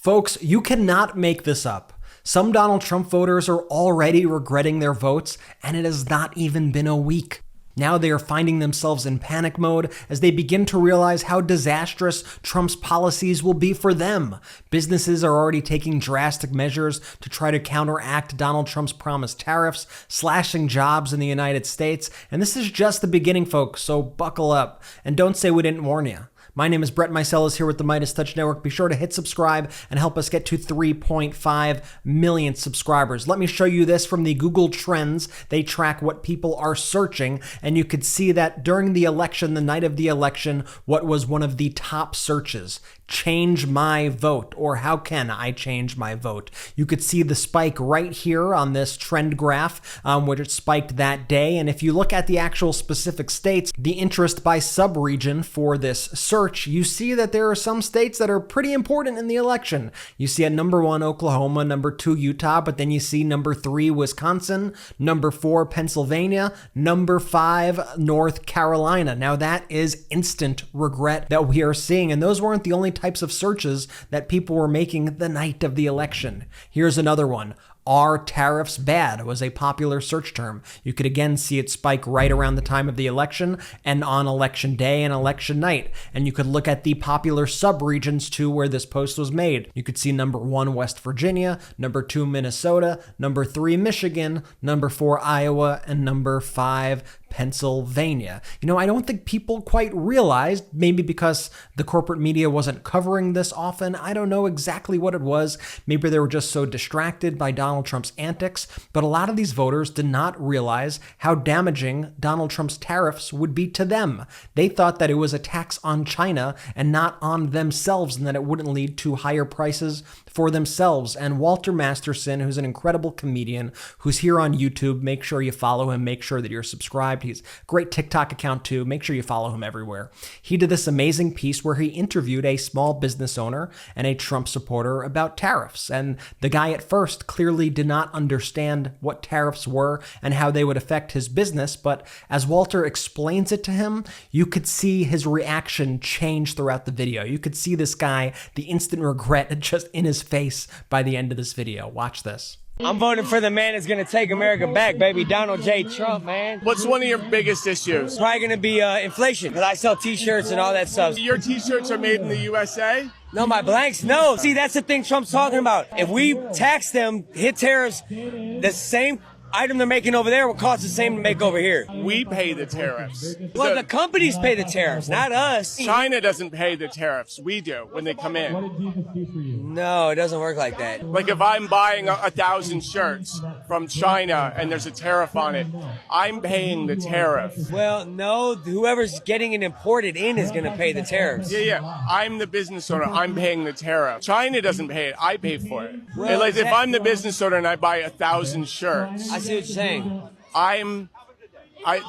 Folks, you cannot make this up. Some Donald Trump voters are already regretting their votes, and it has not even been a week. Now they are finding themselves in panic mode as they begin to realize how disastrous Trump's policies will be for them. Businesses are already taking drastic measures to try to counteract Donald Trump's promised tariffs, slashing jobs in the United States. And this is just the beginning, folks, so buckle up. And don't say we didn't warn you. My name is Brett Meiselas here with the MeidasTouch Network. Be sure to hit subscribe and help us get to 3.5 million subscribers. Let me show you this from the Google Trends. They track what people are searching, and you could see that during the election, the night of the election, what was one of the top searches? Change my vote, or how can I change my vote? You could see the spike right here on this trend graph, which it spiked that day. And if you look at the actual specific states, the interest by sub-region for this search, you see that there are some states that are pretty important in the election. You see at number 1, Oklahoma, number 2, Utah, but then you see number 3, Wisconsin, number 4, Pennsylvania, number 5, North Carolina. Now that is instant regret that we are seeing, and those weren't the only types of searches that people were making the night of the election. Here's another one. Are tariffs bad? Was a popular search term. You could again see it spike right around the time of the election and on election day and election night. And you could look at the popular subregions too where this post was made. You could see number 1, West Virginia, number 2, Minnesota, number 3, Michigan, number 4, Iowa, and number 5, Pennsylvania. You know, I don't think people quite realized, maybe because the corporate media wasn't covering this often. I don't know exactly what it was. Maybe they were just so distracted by Donald Trump's antics, but a lot of these voters did not realize how damaging Donald Trump's tariffs would be to them. They thought that it was a tax on China and not on themselves, and that it wouldn't lead to higher prices for themselves. And Walter Masterson, who's an incredible comedian, who's here on YouTube, make sure you follow him, make sure that you're subscribed. He's a great TikTok account too. Make sure you follow him everywhere. He did this amazing piece where he interviewed a small business owner and a Trump supporter about tariffs. And the guy at first clearly did not understand what tariffs were and how they would affect his business. But as Walter explains it to him, you could see his reaction change throughout the video. You could see this guy, the instant regret just in his face by the end of this video. Watch this. I'm voting for the man that's going to take America back, baby. Donald J. Trump, man. What's one of your biggest issues? Probably going to be inflation, because I sell T-shirts and all that stuff. Your T-shirts are made in the USA? No, my blanks, no. See, that's the thing Trump's talking about. If we tax them, hit tariffs, the same item they're making over there will cost the same to make over here. We pay the tariffs. Well, the companies pay the tariffs, not us. China doesn't pay the tariffs. We do when they come in. No, it doesn't work like that. Like if I'm buying 1,000 shirts from China and there's a tariff on it, I'm paying the tariff. Well, no, whoever's getting it imported in is going to pay the tariffs. Yeah. I'm the business owner. I'm paying the tariff. China doesn't pay it. I pay for it. Well, And like if I'm the business owner and I buy 1,000 shirts, I see what you're saying.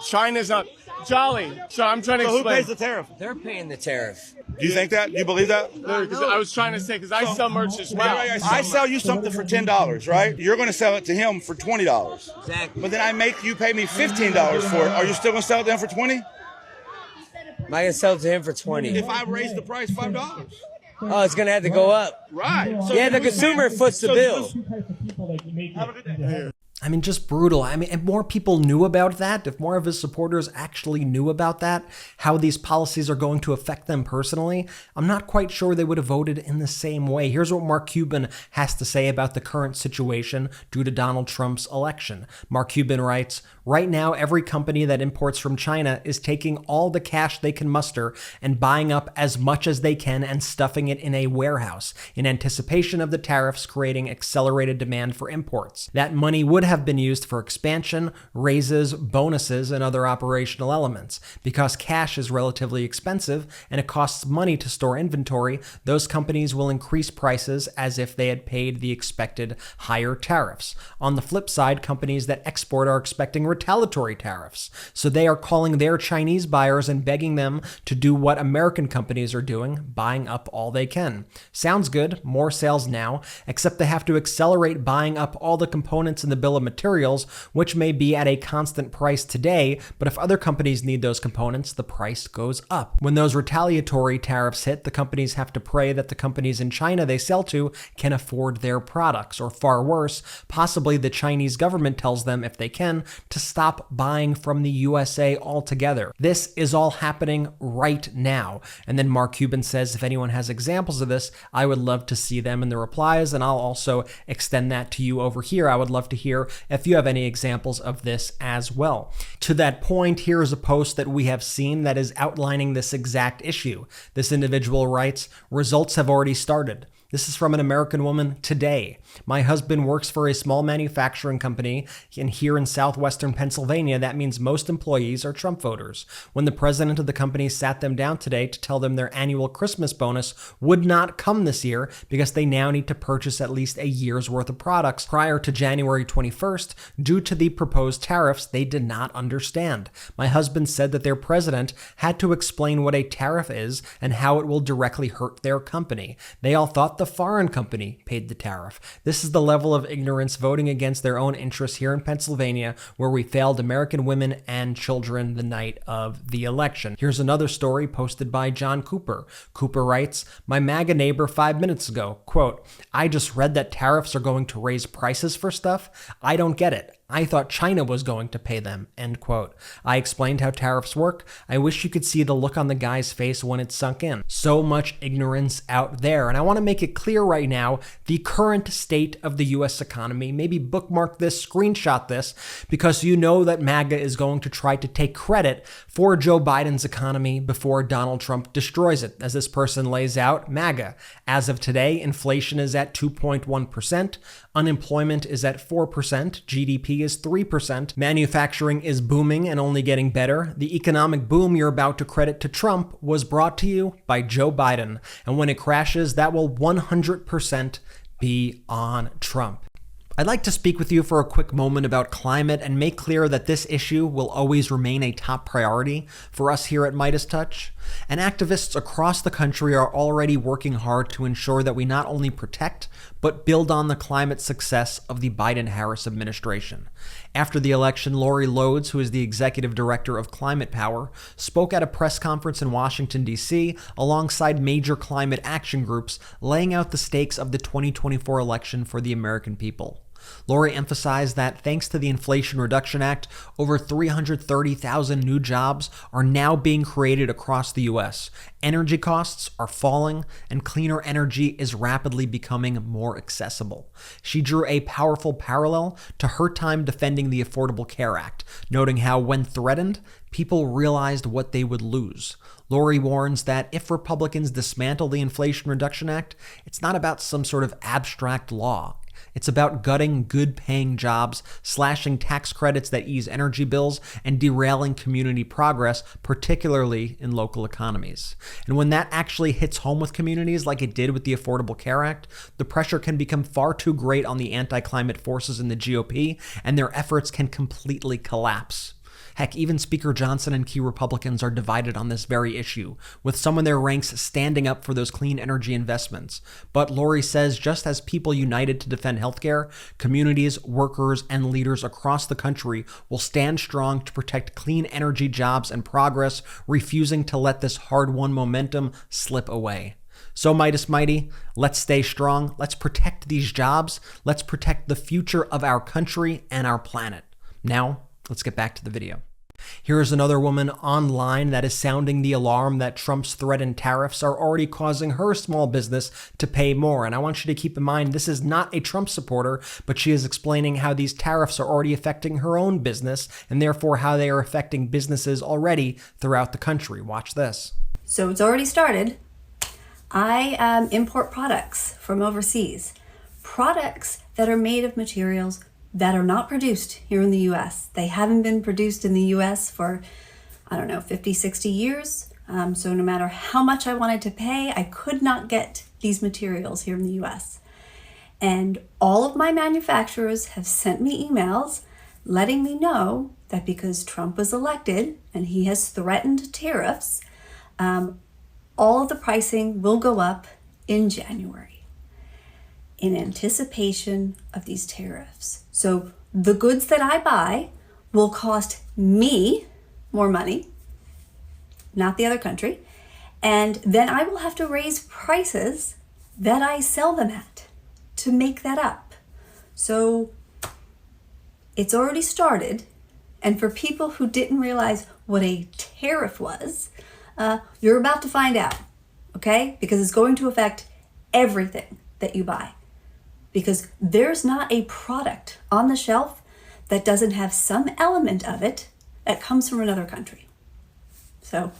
China's not Jolly. So I'm trying to So who explain. pays the tariff? They're paying the tariff. Do you think that? Do you believe that? No, 'cause I was trying to say, because I sell merch as well. I sell you something for $10, right? You're going to sell it to him for $20. Exactly. But then I make you pay me $15 for it. Are you still going to sell it to him for $20? Am I going to sell it to him for 20? If I raise the price $5. Oh, it's going to have to go up. Right. So Yeah, the consumer foots the bill. Have a good day. I mean, just brutal. I mean, if more people knew about that, if more of his supporters actually knew about that, how these policies are going to affect them personally, I'm not quite sure they would have voted in the same way. Here's what Mark Cuban has to say about the current situation due to Donald Trump's election. Mark Cuban writes, "Right now, every company that imports from China is taking all the cash they can muster and buying up as much as they can and stuffing it in a warehouse in anticipation of the tariffs creating accelerated demand for imports. That money would have been used for expansion, raises, bonuses, and other operational elements. Because cash is relatively expensive and it costs money to store inventory, those companies will increase prices as if they had paid the expected higher tariffs. On the flip side, companies that export are expecting retaliatory tariffs. So they are calling their Chinese buyers and begging them to do what American companies are doing, buying up all they can. Sounds good, more sales now, except they have to accelerate buying up all the components in the bill bill of materials, which may be at a constant price today, but if other companies need those components, the price goes up. When those retaliatory tariffs hit, the companies have to pray that the companies in China they sell to can afford their products, or far worse, possibly the Chinese government tells them, if they can, to stop buying from the USA altogether. This is all happening right now. And then Mark Cuban says, if anyone has examples of this, I would love to see them in the replies, and I'll also extend that to you over here. I would love to hear if you have any examples of this as well. To that point, here is a post that we have seen that is outlining this exact issue. This individual writes, "Results have already started. This is from an American woman today. My husband works for a small manufacturing company, and here in southwestern Pennsylvania, that means most employees are Trump voters. When the president of the company sat them down today to tell them their annual Christmas bonus would not come this year because they now need to purchase at least a year's worth of products prior to January 21st due to the proposed tariffs they did not understand. My husband said that their president had to explain what a tariff is and how it will directly hurt their company. They all thought the foreign company paid the tariff. This is the level of ignorance voting against their own interests here in Pennsylvania, where we failed American women and children the night of the election." Here's another story posted by John Cooper. Cooper writes, "My MAGA neighbor 5 minutes ago, quote, I just read that tariffs are going to raise prices for stuff. I don't get it. I thought China was going to pay them," end quote. I explained how tariffs work. I wish you could see the look on the guy's face when it sunk in. So much ignorance out there. And I want to make it clear right now, the current state of the US economy, maybe bookmark this, screenshot this, because you know that MAGA is going to try to take credit for Joe Biden's economy before Donald Trump destroys it. As this person lays out, MAGA, as of today, inflation is at 2.1%, unemployment is at 4%, GDP is 3%, manufacturing is booming and only getting better. The economic boom you're about to credit to Trump was brought to you by Joe Biden. And when it crashes, that will 100% be on Trump. I'd like to speak with you for a quick moment about climate and make clear that this issue will always remain a top priority for us here at MeidasTouch. And activists across the country are already working hard to ensure that we not only protect, but build on the climate success of the Biden-Harris administration. After the election, Lori Lodes, who is the executive director of Climate Power, spoke at a press conference in Washington, D.C., alongside major climate action groups, laying out the stakes of the 2024 election for the American people. Lori emphasized that thanks to the Inflation Reduction Act, over 330,000 new jobs are now being created across the U.S. Energy costs are falling, and cleaner energy is rapidly becoming more accessible. She drew a powerful parallel to her time defending the Affordable Care Act, noting how, when threatened, people realized what they would lose. Lori warns that if Republicans dismantle the Inflation Reduction Act, it's not about some sort of abstract law. It's about gutting good-paying jobs, slashing tax credits that ease energy bills, and derailing community progress, particularly in local economies. And when that actually hits home with communities like it did with the Affordable Care Act, the pressure can become far too great on the anti-climate forces in the GOP, and their efforts can completely collapse. Heck, even Speaker Johnson and key Republicans are divided on this very issue, with some in their ranks standing up for those clean energy investments. But Lori says just as people united to defend healthcare, communities, workers, and leaders across the country will stand strong to protect clean energy jobs and progress, refusing to let this hard-won momentum slip away. So Meidas Mighty, let's stay strong, let's protect these jobs, let's protect the future of our country and our planet. Now, let's get back to the video. Here is another woman online that is sounding the alarm that Trump's threatened tariffs are already causing her small business to pay more. And I want you to keep in mind, this is not a Trump supporter, but she is explaining how these tariffs are already affecting her own business and therefore how they are affecting businesses already throughout the country. Watch this. So it's already started. I import products from overseas, products that are made of materials that are not produced here in the US. They haven't been produced in the US for, 50, 60 years. So no matter how much I wanted to pay, I could not get these materials here in the US. And all of my manufacturers have sent me emails letting me know that because Trump was elected and he has threatened tariffs, all of the pricing will go up in January in anticipation of these tariffs. So the goods that I buy will cost me more money, not the other country, and then I will have to raise prices that I sell them at to make that up. So it's already started, and for people who didn't realize what a tariff was, you're about to find out, okay? Because it's going to affect everything that you buy. Because there's not a product on the shelf that doesn't have some element of it that comes from another country. So,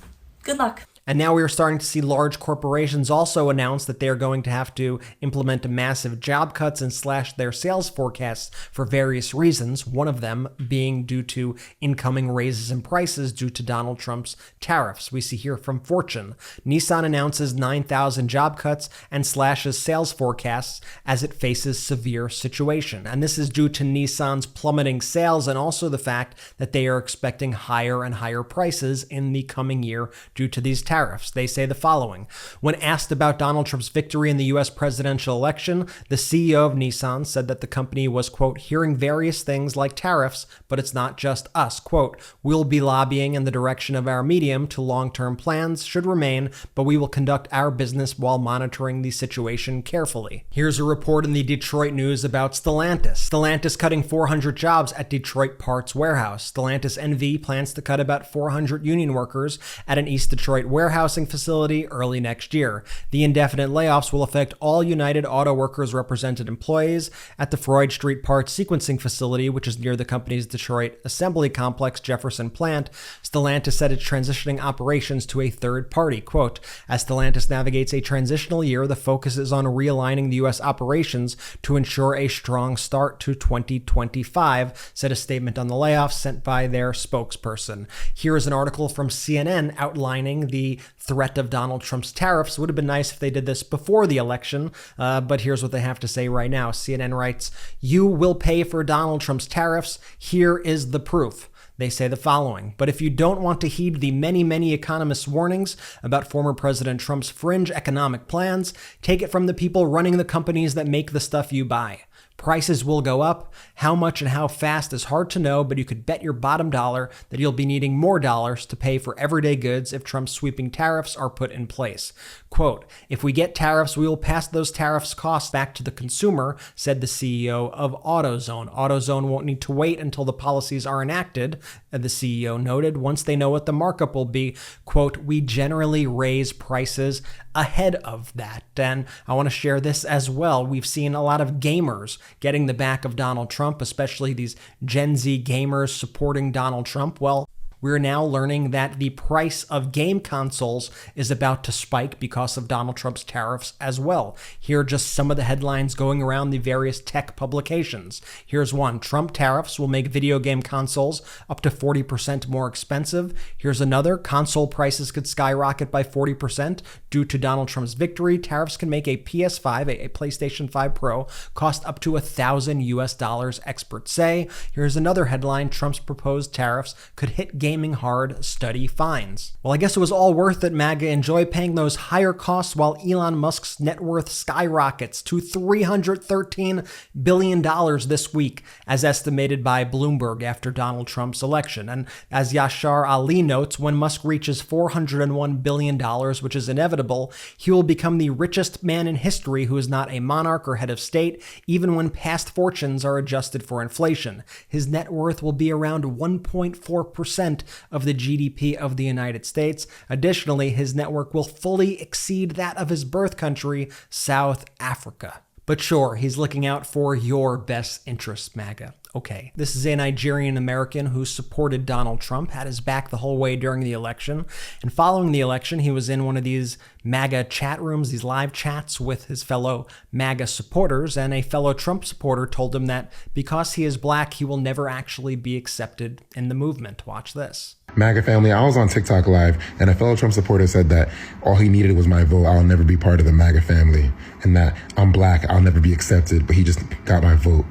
good luck. And now we are starting to see large corporations also announce that they are going to have to implement massive job cuts and slash their sales forecasts for various reasons, one of them being due to incoming raises in prices due to Donald Trump's tariffs. We see here from Fortune. Nissan announces 9,000 job cuts and slashes sales forecasts as it faces severe situation. And this is due to Nissan's plummeting sales and also the fact that they are expecting higher and higher prices in the coming year due to these tariffs. They say the following. When asked about Donald Trump's victory in the U.S. presidential election, the CEO of Nissan said that the company was, quote, hearing various things like tariffs, but it's not just us. Quote, we'll be lobbying in the direction of our medium to long-term plans should remain, but we will conduct our business while monitoring the situation carefully. Here's a report in the Detroit News about Stellantis. Stellantis cutting 400 jobs at Detroit Parts Warehouse. Stellantis NV plans to cut about 400 union workers at an East Detroit warehousing facility early next year. The indefinite layoffs will affect all United Auto Workers represented employees at the Freud Street Parts Sequencing Facility, which is near the company's Detroit Assembly Complex Jefferson plant. Stellantis said it's transitioning operations to a third party. Quote, as Stellantis navigates a transitional year, the focus is on realigning the U.S. operations to ensure a strong start to 2025, said a statement on the layoffs sent by their spokesperson. Here is an article from CNN outlining the threat of Donald Trump's tariffs. Would have been nice if they did this before the election, but here's what they have to say right now. CNN writes, you will pay for Donald Trump's tariffs. Here is the proof. They say the following, but if you don't want to heed the many economists' warnings about former President Trump's fringe economic plans, take it from the people running the companies that make the stuff you buy. Prices will go up. How much and how fast is hard to know, but you could bet your bottom dollar that you'll be needing more dollars to pay for everyday goods if Trump's sweeping tariffs are put in place. Quote, if we get tariffs, we will pass those tariffs costs back to the consumer, said the CEO of AutoZone. AutoZone won't need to wait until the policies are enacted, the CEO noted, once they know what the markup will be. Quote, we generally raise prices ahead of that. And I want to share this as well. We've seen a lot of gamers getting the back of Donald Trump, especially these Gen Z gamers supporting Donald Trump. Well, we're now learning that the price of game consoles is about to spike because of Donald Trump's tariffs as well. Here are just some of the headlines going around the various tech publications. Here's one. Trump tariffs will make video game consoles up to 40% more expensive. Here's another. Console prices could skyrocket by 40% due to Donald Trump's victory. Tariffs can make a PS5, a PlayStation 5 Pro, cost up to $1,000, experts say. Here's another headline. Trump's proposed tariffs could hit gaming hard, study finds. Well, I guess it was all worth it, MAGA. Enjoy paying those higher costs while Elon Musk's net worth skyrockets to $313 billion this week, as estimated by Bloomberg after Donald Trump's election. And as Yashar Ali notes, when Musk reaches $401 billion, which is inevitable, he will become the richest man in history who is not a monarch or head of state, even when past fortunes are adjusted for inflation. His net worth will be around 1.4% of the GDP of the United States. Additionally, his network will fully exceed that of his birth country, South Africa. But sure, he's looking out for your best interests, MAGA. Okay, this is a Nigerian American who supported Donald Trump, had his back the whole way during the election. And following the election, he was in one of these MAGA chat rooms, these live chats with his fellow MAGA supporters. And a fellow Trump supporter told him that because he is black, he will never actually be accepted in the movement. Watch this. MAGA family, I was on TikTok live and a fellow Trump supporter said that all he needed was my vote. I'll never be part of the MAGA family, and that I'm black, I'll never be accepted, but he just got my vote.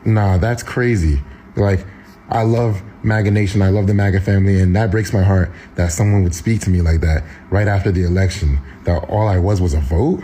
Nah, that's crazy. Like, I love MAGA Nation. I love the MAGA family. And that breaks my heart that someone would speak to me like that right after the election, that all I was a vote.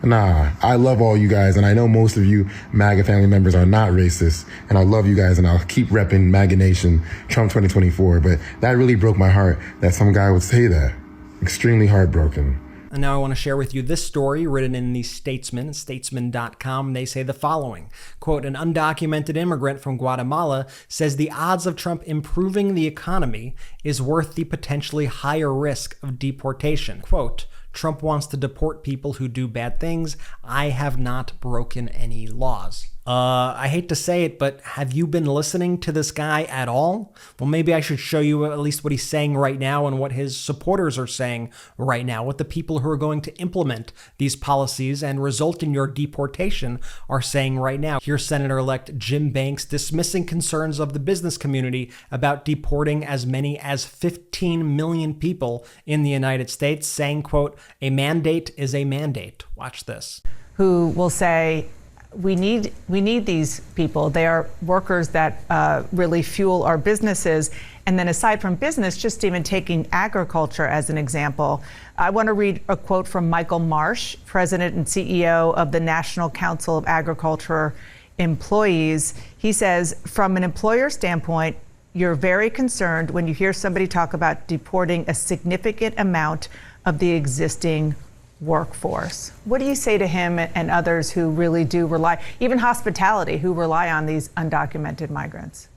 Nah, I love all you guys, and I know most of you MAGA family members are not racist, and I love you guys, and I'll keep repping MAGA Nation, Trump 2024, but that really broke my heart that some guy would say that. Extremely heartbroken. And now I want to share with you this story written in the Statesman, statesman.com. They say the following, quote, an undocumented immigrant from Guatemala says the odds of Trump improving the economy is worth the potentially higher risk of deportation. Quote, Trump wants to deport people who do bad things. I have not broken any laws. I hate to say it, but have you been listening to this guy at all? Well, maybe I should show you at least what he's saying right now and what his supporters are saying right now, what the people who are going to implement these policies and result in your deportation are saying right now. Here's Senator-elect Jim Banks dismissing concerns of the business community about deporting as many as 15 million people in the United States, saying, quote, a mandate is a mandate. Watch this. Who will say, we need these people. They are workers that really fuel our businesses. And then aside from business, just even taking agriculture as an example, I want to read a quote from Michael Marsh, President and CEO of the National Council of Agriculture Employees. He says, from an employer standpoint, you're very concerned when you hear somebody talk about deporting a significant amount of the existing workforce. What do you say to him and others who really do rely, even hospitality, who rely on these undocumented migrants?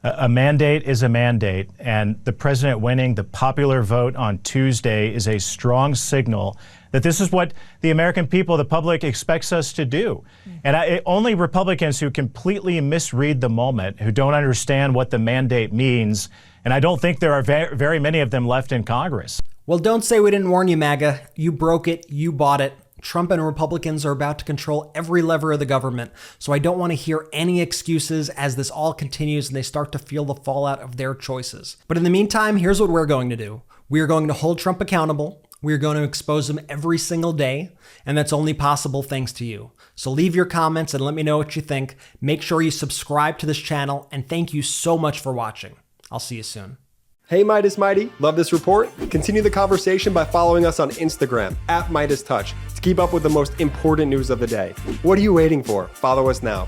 A mandate is a mandate, and the president winning the popular vote on Tuesday is a strong signal that this is what the American people, the public, expects us to do. And only Republicans who completely misread the moment, who don't understand what the mandate means, and I don't think there are very many of them left in Congress. Well, don't say we didn't warn you, MAGA. You broke it. You bought it. Trump and Republicans are about to control every lever of the government, so I don't want to hear any excuses as this all continues and they start to feel the fallout of their choices. But in the meantime, here's what we're going to do. We are going to hold Trump accountable. We are going to expose him every single day, and that's only possible thanks to you. So leave your comments and let me know what you think. Make sure you subscribe to this channel, and thank you so much for watching. I'll see you soon. Hey Midas Mighty, love this report? Continue the conversation by following us on Instagram @MidasTouch to keep up with the most important news of the day. What are you waiting for? Follow us now.